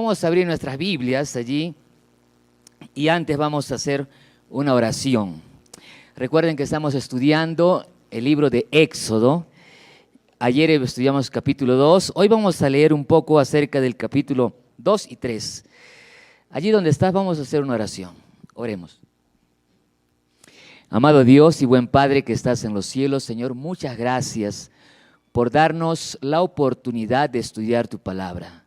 Vamos a abrir nuestras Biblias allí y antes vamos a hacer una oración. Recuerden que estamos estudiando el libro de Éxodo. Ayer estudiamos capítulo 2. Hoy vamos a leer un poco acerca del capítulo 2 y 3. Allí donde estás vamos a hacer una oración. Oremos. Amado Dios y buen Padre que estás en los cielos, Señor, muchas gracias por darnos la oportunidad de estudiar tu palabra.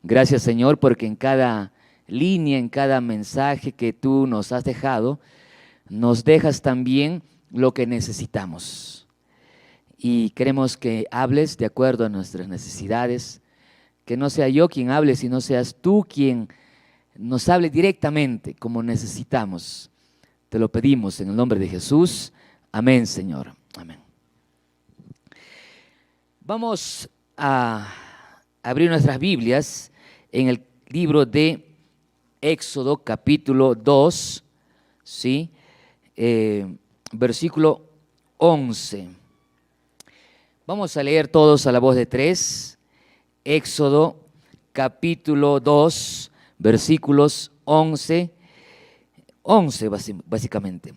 Gracias, Señor, porque en cada línea, en cada mensaje que tú nos has dejado, nos dejas también lo que necesitamos. Y queremos que hables de acuerdo a nuestras necesidades, que no sea yo quien hable, sino seas tú quien nos hable directamente como necesitamos. Te lo pedimos en el nombre de Jesús. Amén, Señor. Amén. Vamos a abrir nuestras Biblias en el libro de Éxodo, capítulo 2, ¿sí? Versículo 11. Vamos a leer todos a la voz de 3. Éxodo, capítulo 2, versículos 11 básicamente.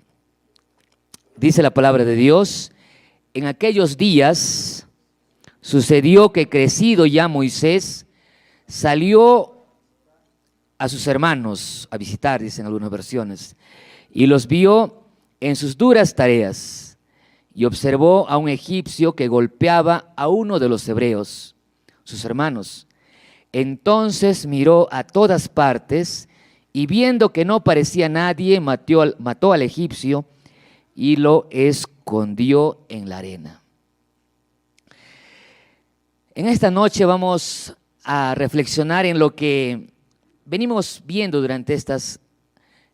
Dice la palabra de Dios: en aquellos días sucedió que crecido ya Moisés salió a sus hermanos a visitar, dicen algunas versiones, y los vio en sus duras tareas, y observó a un egipcio que golpeaba a uno de los hebreos, sus hermanos. Entonces miró a todas partes, y viendo que no parecía nadie, mató al egipcio y lo escondió en la arena. En esta noche vamos a reflexionar en lo que venimos viendo durante estas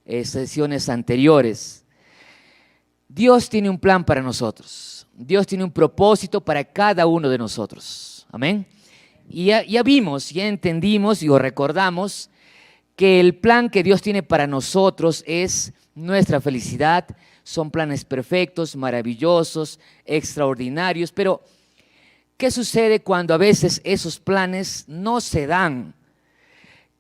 sesiones anteriores. Dios tiene un plan para nosotros. Dios tiene un propósito para cada uno de nosotros. Amén. Y ya vimos, ya entendimos y recordamos que el plan que Dios tiene para nosotros es nuestra felicidad. Son planes perfectos, maravillosos, extraordinarios, pero ¿qué sucede cuando a veces esos planes no se dan?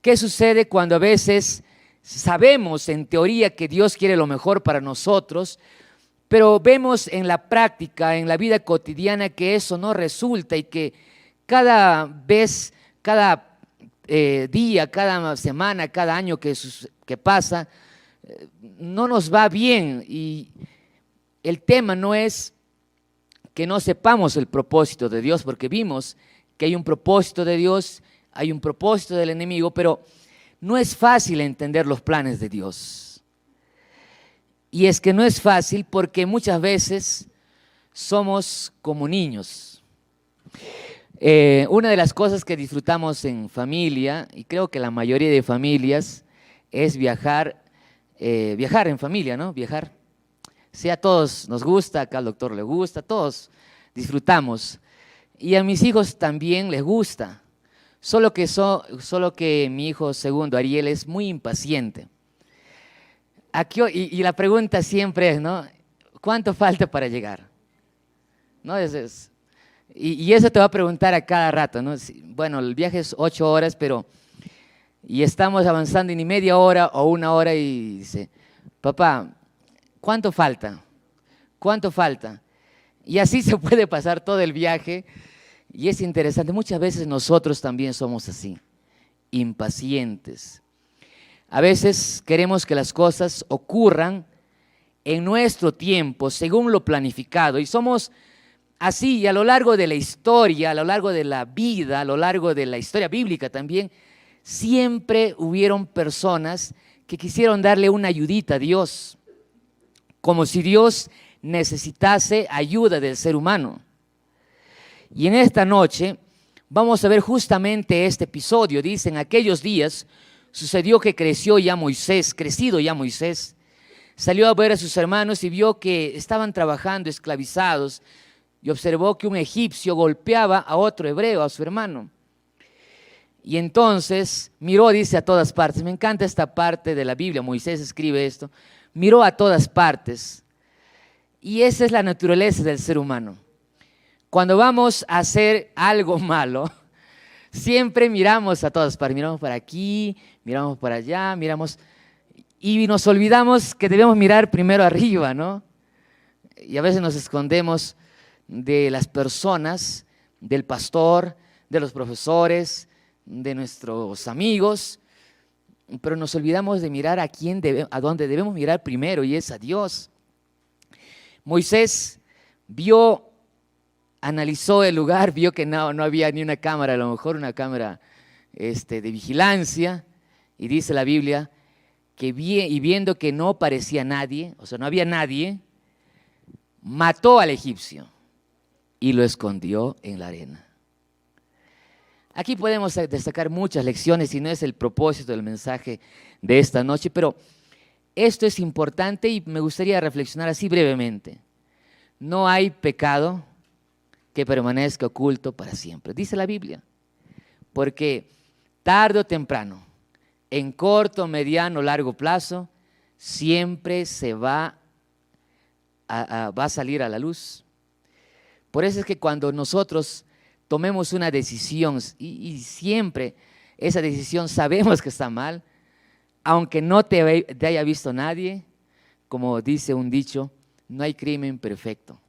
¿Qué sucede cuando a veces sabemos en teoría que Dios quiere lo mejor para nosotros, pero vemos en la práctica, en la vida cotidiana, que eso no resulta y que cada vez, cada día, cada semana, cada año que pasa, no nos va bien? Y el tema no es que no sepamos el propósito de Dios, porque vimos que hay un propósito de Dios, hay un propósito del enemigo, pero no es fácil entender los planes de Dios. Y es que no es fácil porque muchas veces somos como niños. Una de las cosas que disfrutamos en familia, y creo que la mayoría de familias, es viajar en familia, ¿no? Viajar. Sí, a todos nos gusta, acá al doctor le gusta, todos disfrutamos. Y a mis hijos también les gusta. Solo que mi hijo segundo, Ariel, es muy impaciente. Y la pregunta siempre es, ¿no? ¿Cuánto falta para llegar? ¿No? Y eso te va a preguntar a cada rato, ¿no? Bueno, el viaje es 8 horas, y estamos avanzando en media hora o 1 hora y dice: papá, ¿cuánto falta? ¿Cuánto falta? Y así se puede pasar todo el viaje. Y es interesante, muchas veces nosotros también somos así, impacientes. A veces queremos que las cosas ocurran en nuestro tiempo, según lo planificado. Y somos así, y a lo largo de la historia, a lo largo de la vida, a lo largo de la historia bíblica también, siempre hubieron personas que quisieron darle una ayudita a Dios, como si Dios necesitase ayuda del ser humano. Y en esta noche vamos a ver justamente este episodio. Dice: en aquellos días sucedió que crecido ya Moisés, salió a ver a sus hermanos y vio que estaban trabajando esclavizados, y observó que un egipcio golpeaba a otro hebreo, a su hermano. Y entonces miró, dice, a todas partes. Me encanta esta parte de la Biblia, Moisés escribe esto. Miró a todas partes. Y esa es la naturaleza del ser humano. Cuando vamos a hacer algo malo, Siempre miramos a todas partes, miramos para aquí, miramos para allá, miramos y nos olvidamos que debemos mirar primero arriba, ¿no? Y a veces nos escondemos de las personas, del pastor, de los profesores, de nuestros amigos, pero nos olvidamos de mirar a dónde debemos mirar primero, y es a Dios. Moisés analizó el lugar, vio que no había ni una cámara, a lo mejor una cámara de vigilancia, y dice la Biblia que viendo que no parecía nadie, o sea, no había nadie, mató al egipcio y lo escondió en la arena. Aquí podemos destacar muchas lecciones y no es el propósito del mensaje de esta noche, pero esto es importante y me gustaría reflexionar así brevemente. No hay pecado que permanezca oculto para siempre, dice la Biblia, porque tarde o temprano, en corto, mediano, largo plazo, siempre se va a salir a la luz. Por eso es que cuando nosotros tomemos una decisión y siempre esa decisión sabemos que está mal, aunque no te haya visto nadie, como dice un dicho, no hay crimen perfecto.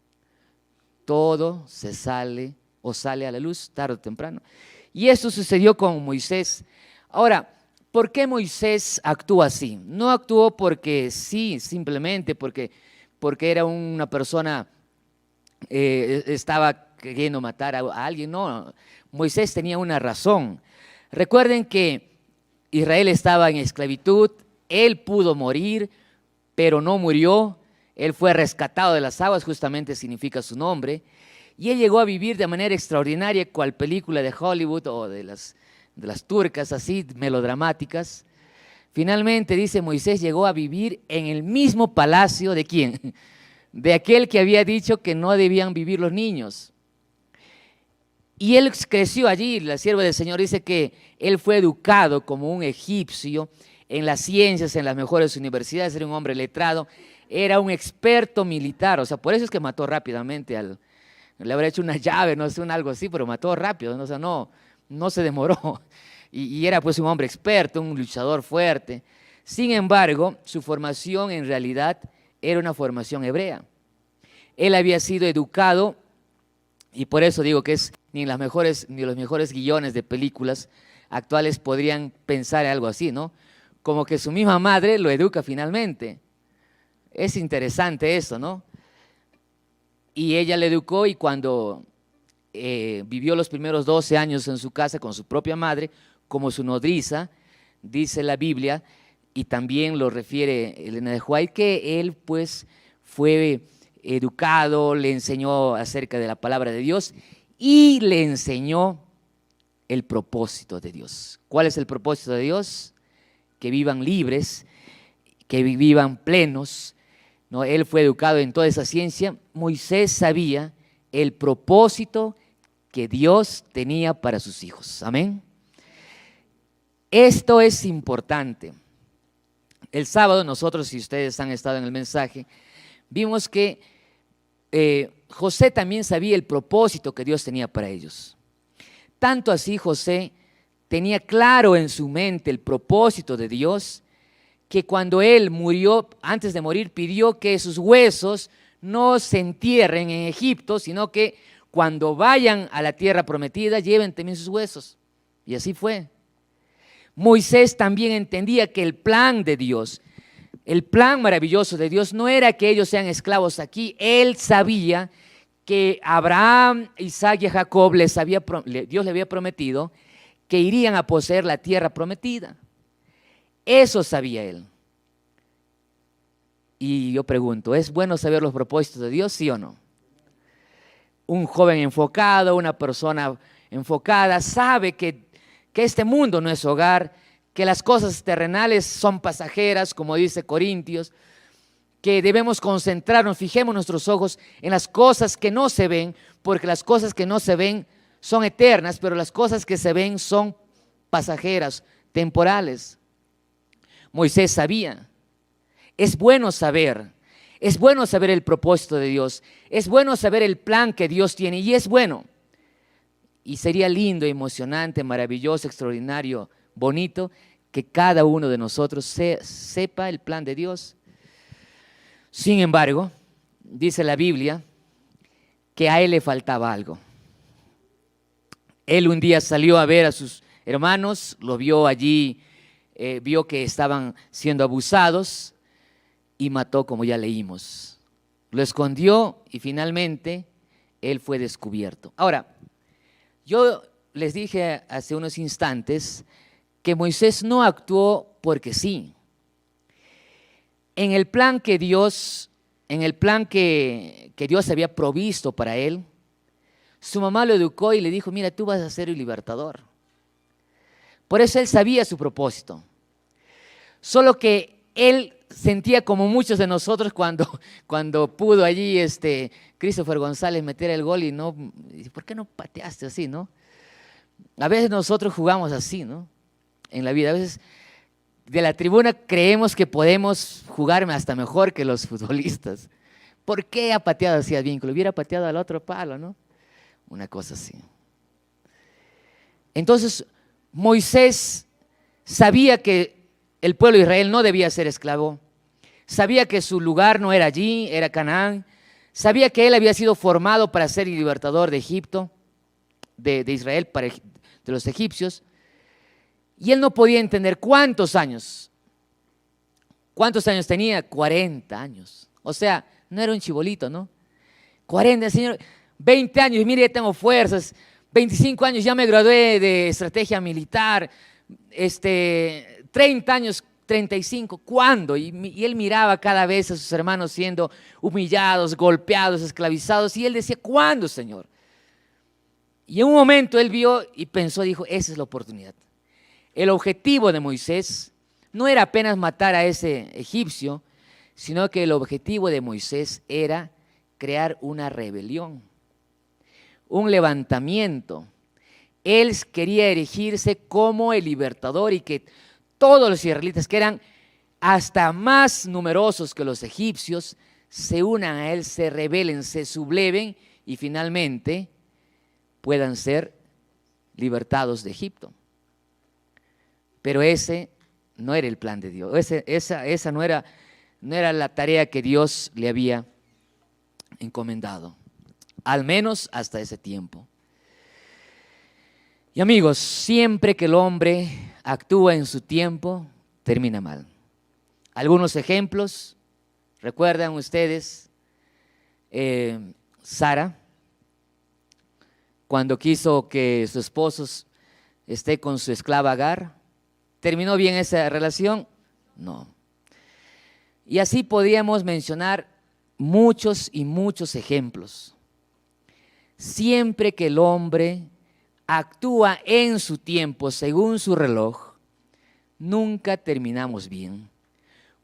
Todo sale a la luz tarde o temprano. Y eso sucedió con Moisés. Ahora, ¿por qué Moisés actuó así? No actuó porque sí, simplemente porque era una persona, estaba queriendo matar a alguien. No, Moisés tenía una razón. Recuerden que Israel estaba en esclavitud, él pudo morir, pero no murió. Él fue rescatado de las aguas, justamente significa su nombre, y él llegó a vivir de manera extraordinaria, cual película de Hollywood o de las turcas, así melodramáticas. Finalmente, dice, Moisés llegó a vivir en el mismo palacio ¿de quién? De aquel que había dicho que no debían vivir los niños. Y él creció allí. La sierva del Señor dice que él fue educado como un egipcio en las ciencias, en las mejores universidades, era un hombre letrado, era un experto militar, o sea, por eso es que mató rápidamente le habría hecho una llave, no sé, algo así, pero mató rápido, ¿no? O sea, no se demoró. Y era pues un hombre experto, un luchador fuerte. Sin embargo, su formación en realidad era una formación hebrea. Él había sido educado, y por eso digo que ni los mejores guiones de películas actuales podrían pensar en algo así, ¿no? Como que su misma madre lo educa finalmente. Es interesante eso, ¿no? Y ella le educó, y cuando vivió los primeros 12 años en su casa con su propia madre, como su nodriza, dice la Biblia, y también lo refiere Elena de White, que él pues fue educado, le enseñó acerca de la palabra de Dios y le enseñó el propósito de Dios. ¿Cuál es el propósito de Dios? Que vivan libres, que vivan plenos, ¿no? Él fue educado en toda esa ciencia. Moisés sabía el propósito que Dios tenía para sus hijos. Amén. Esto es importante. El sábado nosotros, si ustedes han estado en el mensaje, vimos que José también sabía el propósito que Dios tenía para ellos. Tanto así José tenía claro en su mente el propósito de Dios, que cuando él murió, antes de morir, pidió que sus huesos no se entierren en Egipto, sino que cuando vayan a la tierra prometida, lleven también sus huesos. Y así fue. Moisés también entendía que el plan de Dios, el plan maravilloso de Dios, no era que ellos sean esclavos aquí. Él sabía que Abraham, Isaac y Jacob Dios le había prometido que irían a poseer la tierra prometida. Eso sabía él. Y yo pregunto, ¿es bueno saber los propósitos de Dios, sí o no? Un joven enfocado, una persona enfocada, sabe que este mundo no es hogar, que las cosas terrenales son pasajeras, como dice Corintios, que debemos concentrarnos, fijemos nuestros ojos en las cosas que no se ven, porque las cosas que no se ven son eternas, pero las cosas que se ven son pasajeras, temporales. Moisés sabía. Es bueno saber el propósito de Dios, es bueno saber el plan que Dios tiene, y es bueno. Y sería lindo, emocionante, maravilloso, extraordinario, bonito, que cada uno de nosotros sepa el plan de Dios. Sin embargo, dice la Biblia que a él le faltaba algo. Él un día salió a ver a sus hermanos, lo vio allí, vio que estaban siendo abusados y mató, como ya leímos. Lo escondió y finalmente él fue descubierto. Ahora, yo les dije hace unos instantes que Moisés no actuó porque sí. En el plan que Dios había provisto para él, su mamá lo educó y le dijo: mira, tú vas a ser el libertador. Por eso él sabía su propósito. Solo que él sentía como muchos de nosotros cuando pudo allí Christopher González meter el gol y no, ¿por qué no pateaste así, no? A veces nosotros jugamos así, ¿no? En la vida, a veces de la tribuna creemos que podemos jugar hasta mejor que los futbolistas. ¿Por qué ha pateado así a Vínculo? Hubiera pateado al otro palo, ¿no? Una cosa así. Entonces, Moisés sabía que el pueblo de Israel no debía ser esclavo. Sabía que su lugar no era allí, era Canaán. Sabía que él había sido formado para ser el libertador de Egipto, de Israel, de los egipcios. Y él no podía entender cuántos años tenía. 40 años. O sea, no era un chibolito, ¿no? 40, Señor, 20 años, mire, ya tengo fuerzas. 25 años, ya me gradué de estrategia militar. 30 años, 35, ¿cuándo? Y él miraba cada vez a sus hermanos siendo humillados, golpeados, esclavizados. Y él decía: ¿cuándo, Señor? Y en un momento él vio y pensó, dijo: esa es la oportunidad. El objetivo de Moisés no era apenas matar a ese egipcio, sino que el objetivo de Moisés era crear una rebelión, un levantamiento. Él quería erigirse como el libertador y que todos los israelitas, que eran hasta más numerosos que los egipcios, se unan a él, se rebelen, se subleven y finalmente puedan ser libertados de Egipto. Pero ese no era el plan de Dios, esa no era la tarea que Dios le había encomendado, al menos hasta ese tiempo. Y amigos, siempre que el hombre actúa en su tiempo, termina mal. Algunos ejemplos, ¿recuerdan ustedes? Sara, cuando quiso que su esposo esté con su esclava Agar, ¿terminó bien esa relación? No. Y así podríamos mencionar muchos y muchos ejemplos. Siempre que el hombre actúa en su tiempo según su reloj, nunca terminamos bien,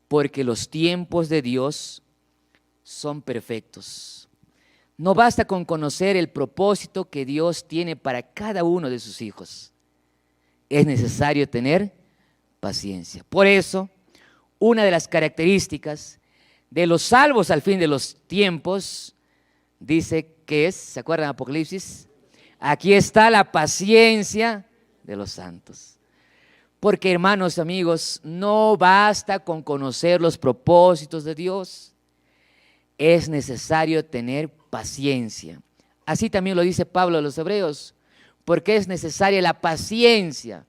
porque los tiempos de Dios son perfectos. No basta con conocer el propósito que Dios tiene para cada uno de sus hijos. Es necesario tener paciencia. Por eso, una de las características de los salvos al fin de los tiempos, dice que es, ¿se acuerdan de Apocalipsis? Aquí está la paciencia de los santos. Porque, hermanos, amigos, no basta con conocer los propósitos de Dios. Es necesario tener paciencia. Así también lo dice Pablo a los Hebreos, porque es necesaria la paciencia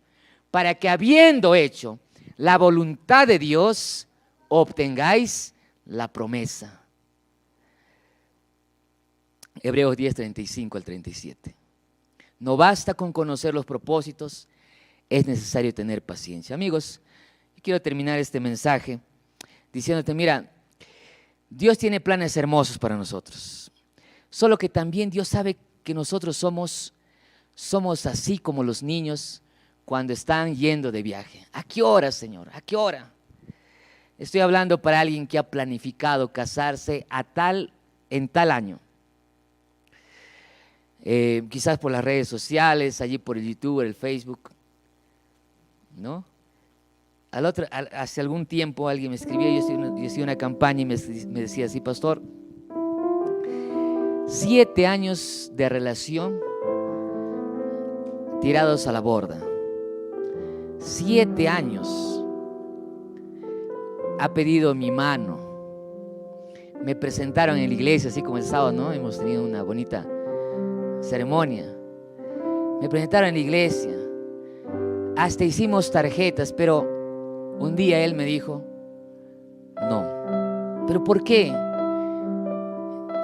para que, habiendo hecho la voluntad de Dios, obtengáis la promesa. Hebreos 10, 35 al 37. No basta con conocer los propósitos, es necesario tener paciencia. Amigos, quiero terminar este mensaje diciéndote: mira, Dios tiene planes hermosos para nosotros, solo que también Dios sabe que nosotros somos así como los niños cuando están yendo de viaje. ¿A qué hora, Señor? ¿A qué hora? Estoy hablando para alguien que ha planificado casarse en tal año. Quizás por las redes sociales, allí por el YouTube, el Facebook, ¿no? Hace algún tiempo alguien me escribía, yo hacía una campaña y me decía así: pastor, 7 años de relación tirados a la borda. 7 años ha pedido mi mano. Me presentaron en la iglesia, así como el sábado, ¿no? Hemos tenido una bonita ceremonia. Me presentaron en la iglesia. Hasta hicimos tarjetas, pero un día él me dijo, no. ¿Pero por qué?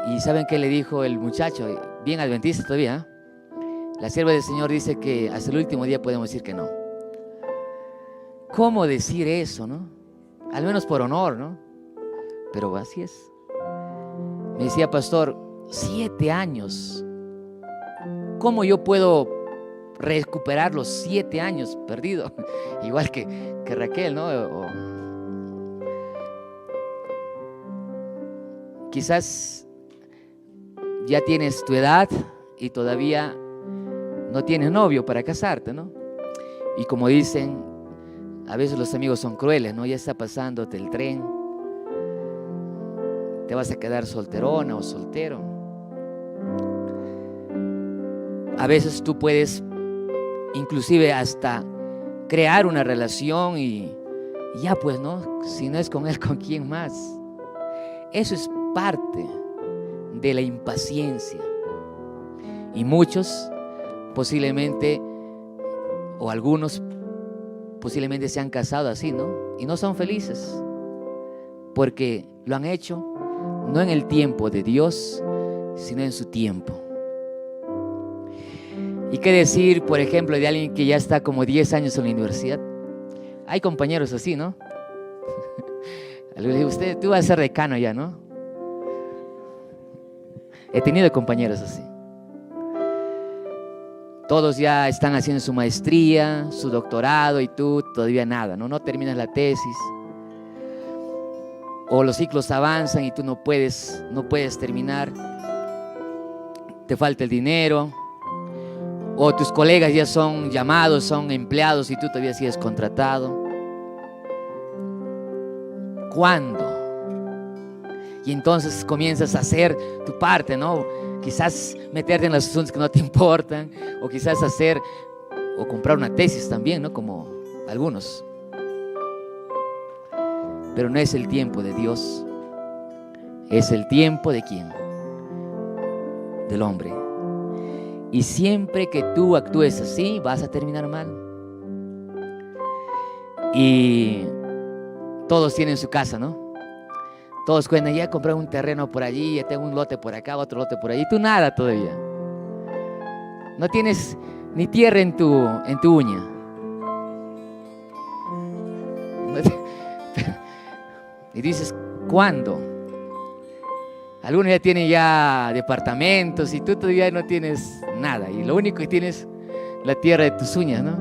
Y ¿saben qué le dijo el muchacho? Bien adventista todavía, ¿eh? La sierva del Señor dice que hasta el último día podemos decir que no. ¿Cómo decir eso, no? Al menos por honor, ¿no? Pero así es. Me decía, pastor, 7 años. ¿Cómo yo puedo recuperar los 7 años perdidos? Igual que Raquel, ¿no? Quizás ya tienes tu edad y todavía no tienes novio para casarte, ¿no? Y como dicen, a veces los amigos son crueles, ¿no? Ya está pasándote el tren, te vas a quedar solterona o soltero. A veces tú puedes inclusive hasta crear una relación y ya pues, ¿no? Si no es con él, ¿con quién más? Eso es parte de la impaciencia. Y muchos posiblemente, o algunos posiblemente se han casado así, ¿no? Y no son felices, porque lo han hecho no en el tiempo de Dios, sino en su tiempo. ¿Y qué decir, por ejemplo, de alguien que ya está como 10 años en la universidad? Hay compañeros así, ¿no? Le digo, tú vas a ser decano ya, ¿no? He tenido compañeros así. Todos ya están haciendo su maestría, su doctorado y tú todavía nada, ¿no? No terminas la tesis. O los ciclos avanzan y tú no puedes terminar. Te falta el dinero. O tus colegas ya son llamados, son empleados y tú todavía sigues contratado. ¿Cuándo? Y entonces comienzas a hacer tu parte, ¿no? Quizás meterte en los asuntos que no te importan, o quizás hacer o comprar una tesis también, ¿no? Como algunos. Pero no es el tiempo de Dios, es el tiempo de ¿quién? Del hombre. Y siempre que tú actúes así, vas a terminar mal. Y todos tienen su casa, ¿no? Todos cuentan, ya compré un terreno por allí, ya tengo un lote por acá, otro lote por allí. Tú nada todavía. No tienes ni tierra en tu uña. Y dices, ¿cuándo? Algunos ya tienen ya departamentos y tú todavía no tienes nada. Y lo único que tienes es la tierra de tus uñas, ¿no?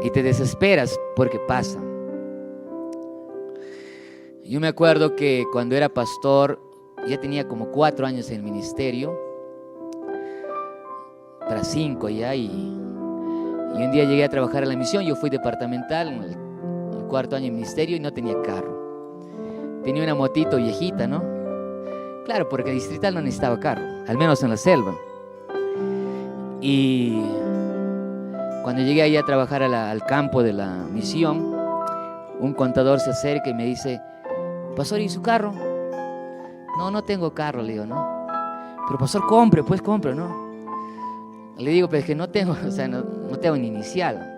Y te desesperas porque pasa. Yo me acuerdo que cuando era pastor, ya tenía como 4 años en el ministerio, para 5 ya, y un día llegué a trabajar en la misión. Yo fui departamental en el 4º año de ministerio y no tenía carro. Tenía una motito viejita, ¿no? Claro, porque el distrital no necesitaba carro, al menos en la selva. Y cuando llegué ahí a trabajar al campo de la misión, un contador se acerca y me dice, pastor, ¿y su carro? No tengo carro, le digo, ¿no? Pero pastor, compre, ¿no? Le digo, pero es que no tengo, o sea, no tengo ni inicial.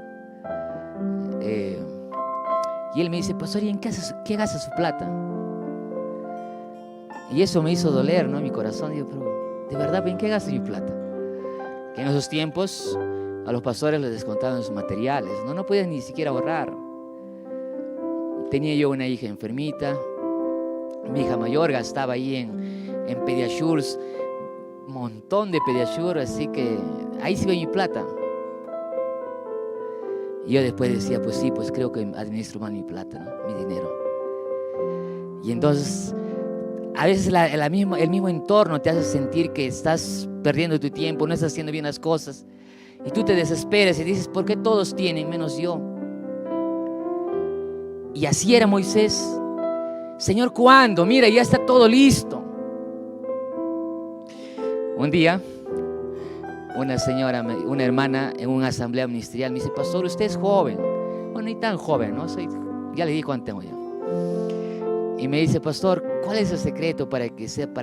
Y él me dice, pastor, ¿y en qué gasta su plata? Y eso me hizo doler, ¿no? En mi corazón. Digo, pero de verdad, ¿en qué gasto mi plata? Que en esos tiempos a los pastores les descontaban sus materiales, ¿no? No podían ni siquiera ahorrar. Tenía yo una hija enfermita. Mi hija mayor gastaba ahí en Pediasures, un montón de Pediasure, así que ahí sí ve mi plata. Y yo después decía, pues sí, pues creo que administro mal mi plata, ¿no? Mi dinero. Y entonces, a veces el mismo entorno te hace sentir que estás perdiendo tu tiempo, no estás haciendo bien las cosas. Y tú te desesperas y dices, ¿por qué todos tienen menos yo? Y así era Moisés. Señor, ¿cuándo? Mira, ya está todo listo. Un día una señora, una hermana en una asamblea ministerial me dice: pastor, usted es joven. Bueno, ni tan joven, ¿no? Ya le dije cuánto tengo yo. Y me dice: pastor, ¿cuál es el secreto para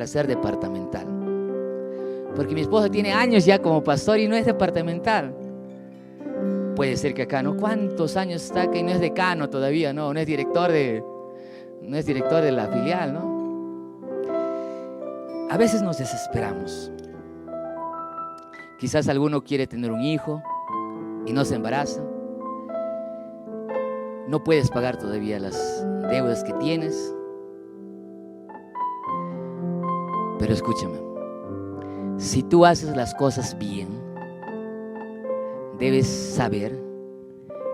ser departamental? Porque mi esposo tiene años ya como pastor y no es departamental. Puede ser que acá, ¿no? ¿Cuántos años está acá y no es decano todavía? No es director de la filial, ¿no? A veces nos desesperamos. Quizás alguno quiere tener un hijo y no se embaraza. No puedes pagar todavía las deudas que tienes. Pero escúchame, si tú haces las cosas bien, debes saber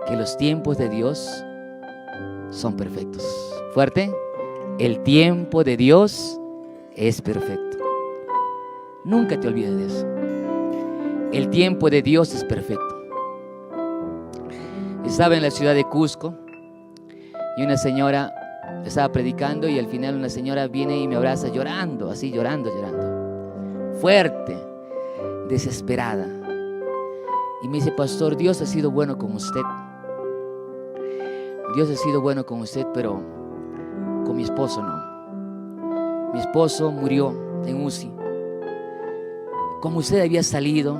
que los tiempos de Dios son perfectos. Fuerte. El tiempo de Dios es perfecto. Nunca te olvides de eso. El tiempo de Dios es perfecto. Estaba en la ciudad de Cusco y una señora estaba predicando y al final una señora viene y me abraza llorando, así llorando, fuerte, desesperada. Y me dice: pastor, Dios ha sido bueno con usted. Dios ha sido bueno con usted, pero con mi esposo no. Mi esposo murió en UCI. Como usted había salido,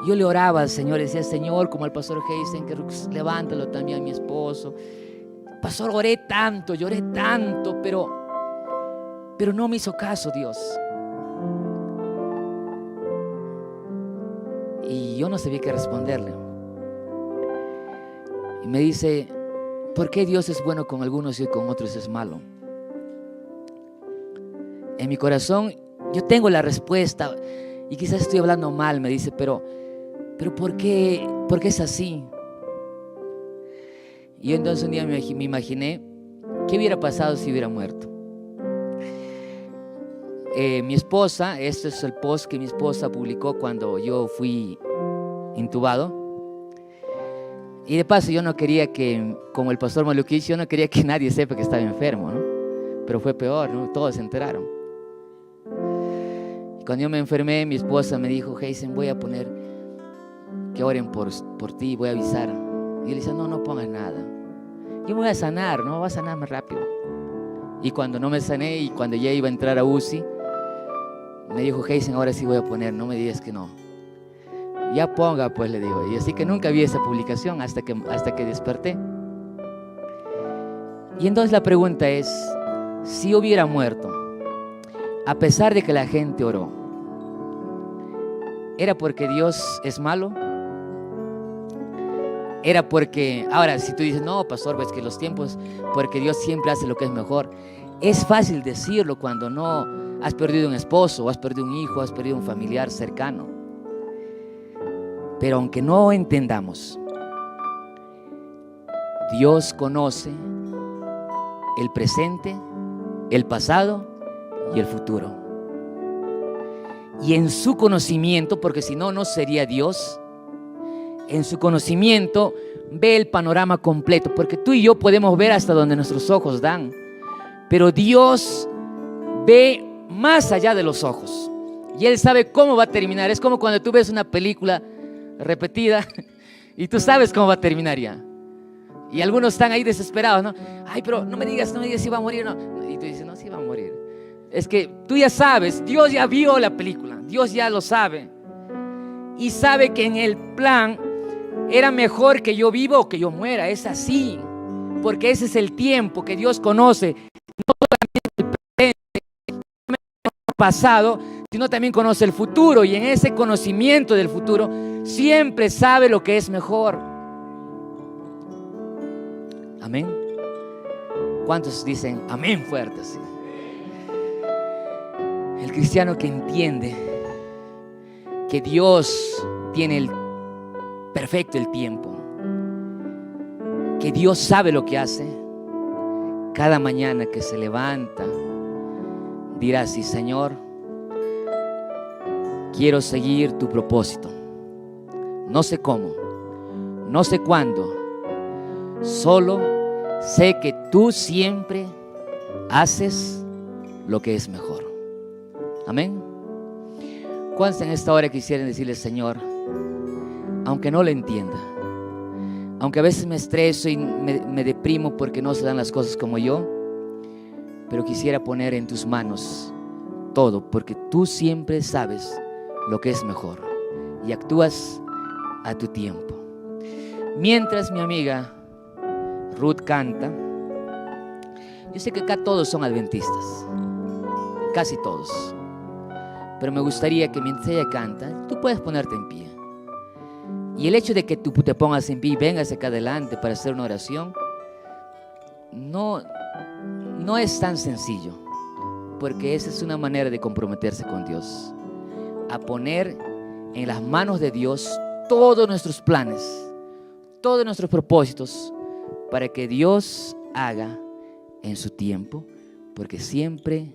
yo le oraba al Señor, decía: Señor, como al pastor Heisenberg, levántalo también a mi esposo. Pastor, lloré tanto, pero no me hizo caso Dios. Y yo no sabía qué responderle. Y me dice: ¿por qué Dios es bueno con algunos y con otros es malo? En mi corazón yo tengo la respuesta y quizás estoy hablando mal, me dice, pero ¿por qué es así? Y yo entonces un día me imaginé qué hubiera pasado si hubiera muerto. Mi esposa, este es el post que mi esposa publicó cuando yo fui intubado. Y de paso yo no quería que, como el pastor Maluquich, yo no quería que nadie sepa que estaba enfermo, ¿no? Pero fue peor, ¿no? Todos se enteraron. Y cuando yo me enfermé, mi esposa me dijo: Heisen, voy a poner que oren por ti, voy a avisar. Y yo le decía: no pongas nada. Yo me voy a sanar, ¿no? Voy a sanar más rápido. Y cuando no me sané y cuando ya iba a entrar a UCI, me dijo: Heisen, ahora sí voy a poner, no me digas que no. Ya ponga, pues, le digo. Y así que nunca vi esa publicación hasta que desperté. Y entonces la pregunta es: si hubiera muerto, a pesar de que la gente oró, ¿era porque Dios es malo? Era porque, ahora si tú dices: no, pastor, ves que los tiempos, porque Dios siempre hace lo que es mejor. Es fácil decirlo cuando no has perdido un esposo, o has perdido un hijo, has perdido un familiar cercano. Pero aunque no entendamos, Dios conoce el presente, el pasado y el futuro. Y en su conocimiento, porque si no, no sería Dios, en su conocimiento ve el panorama completo, porque tú y yo podemos ver hasta donde nuestros ojos dan, pero Dios ve más allá de los ojos y Él sabe cómo va a terminar. Es como cuando tú ves una película repetida y tú sabes cómo va a terminar ya, y algunos están ahí desesperados, ¿no? Ay, pero no me digas si va a morir o no. Y tú dices: no, sí va a morir. Es que tú ya sabes, Dios ya vio la película, Dios ya lo sabe y sabe que en el plan era mejor que yo viva o que yo muera. Es así, porque ese es el tiempo que Dios conoce, no solamente el presente, el pasado, sino también conoce el futuro, y en ese conocimiento del futuro siempre sabe lo que es mejor. Amén. ¿Cuántos dicen amén fuerte? Sí. El cristiano que entiende que Dios tiene el tiempo, que Dios sabe lo que hace, cada mañana que se levanta dirá: sí, Señor, quiero seguir tu propósito. No sé cómo, no sé cuándo, solo sé que tú siempre haces lo que es mejor. Amén. ¿Cuántos en esta hora quisieran decirle, Señor, aunque no lo entienda, aunque a veces me estreso y me deprimo porque no se dan las cosas como yo, pero quisiera poner en tus manos todo, porque tú siempre sabes lo que es mejor y actúas a tu tiempo? Mientras mi amiga Ruth canta, yo sé que acá todos son adventistas, casi todos, pero me gustaría que mientras ella canta, tú puedas ponerte en pie. Y el hecho de que tú te pongas en pie y vengas acá adelante para hacer una oración, no es tan sencillo, porque esa es una manera de comprometerse con Dios, a poner en las manos de Dios todos nuestros planes, todos nuestros propósitos, para que Dios haga en su tiempo, porque siempre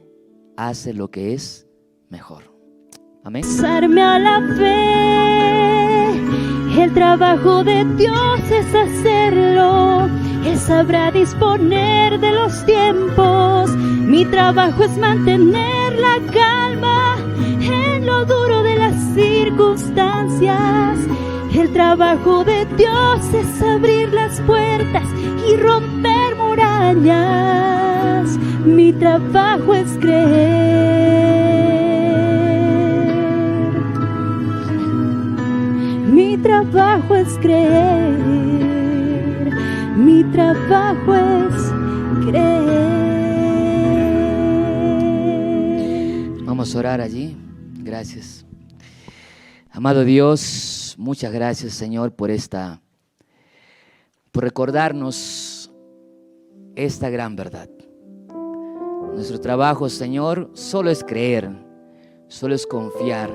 hace lo que es mejor. Amén. Usarme a la fe, el trabajo de Dios es hacerlo. Él sabrá disponer de los tiempos. Mi trabajo es mantener la calma en lo duro de las circunstancias. El trabajo de Dios es abrir las puertas y romper murallas. Mi trabajo es creer. Mi trabajo es creer. Mi trabajo es creer. Vamos a orar allí. Gracias. Amado Dios, muchas gracias, Señor, por recordarnos esta gran verdad. Nuestro trabajo, Señor, solo es creer, solo es confiar,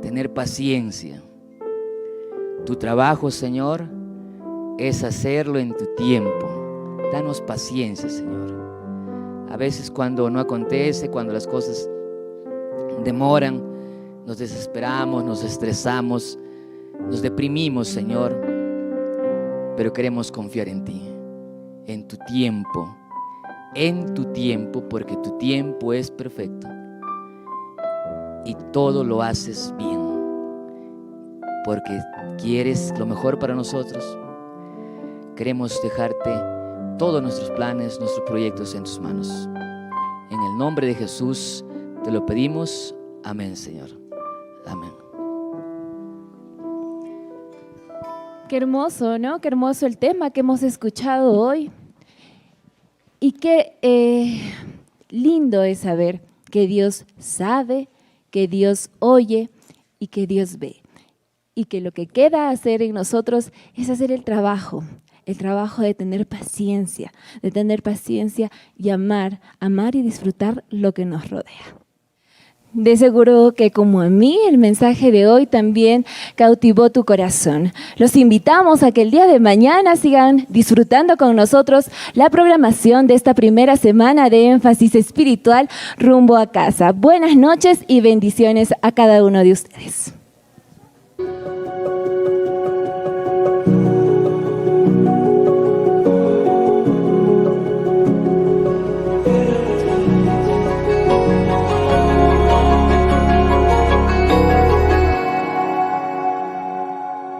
tener paciencia. Tu trabajo, Señor, es hacerlo en tu tiempo. Danos paciencia, Señor. A veces cuando no acontece, cuando las cosas demoran, nos desesperamos, nos estresamos, nos deprimimos, Señor, pero queremos confiar en ti, en tu tiempo, porque tu tiempo es perfecto y todo lo haces bien, porque quieres lo mejor para nosotros. Queremos dejarte todos nuestros planes, nuestros proyectos en tus manos. En el nombre de Jesús te lo pedimos. Amén, Señor. Amén. Qué hermoso, ¿no? Qué hermoso el tema que hemos escuchado hoy. Y qué lindo es saber que Dios sabe, que Dios oye y que Dios ve. Y que lo que queda hacer en nosotros es hacer el trabajo de tener paciencia y amar y disfrutar lo que nos rodea. De seguro que como a mí el mensaje de hoy también cautivó tu corazón. Los invitamos a que el día de mañana sigan disfrutando con nosotros la programación de esta primera semana de énfasis espiritual rumbo a casa. Buenas noches y bendiciones a cada uno de ustedes.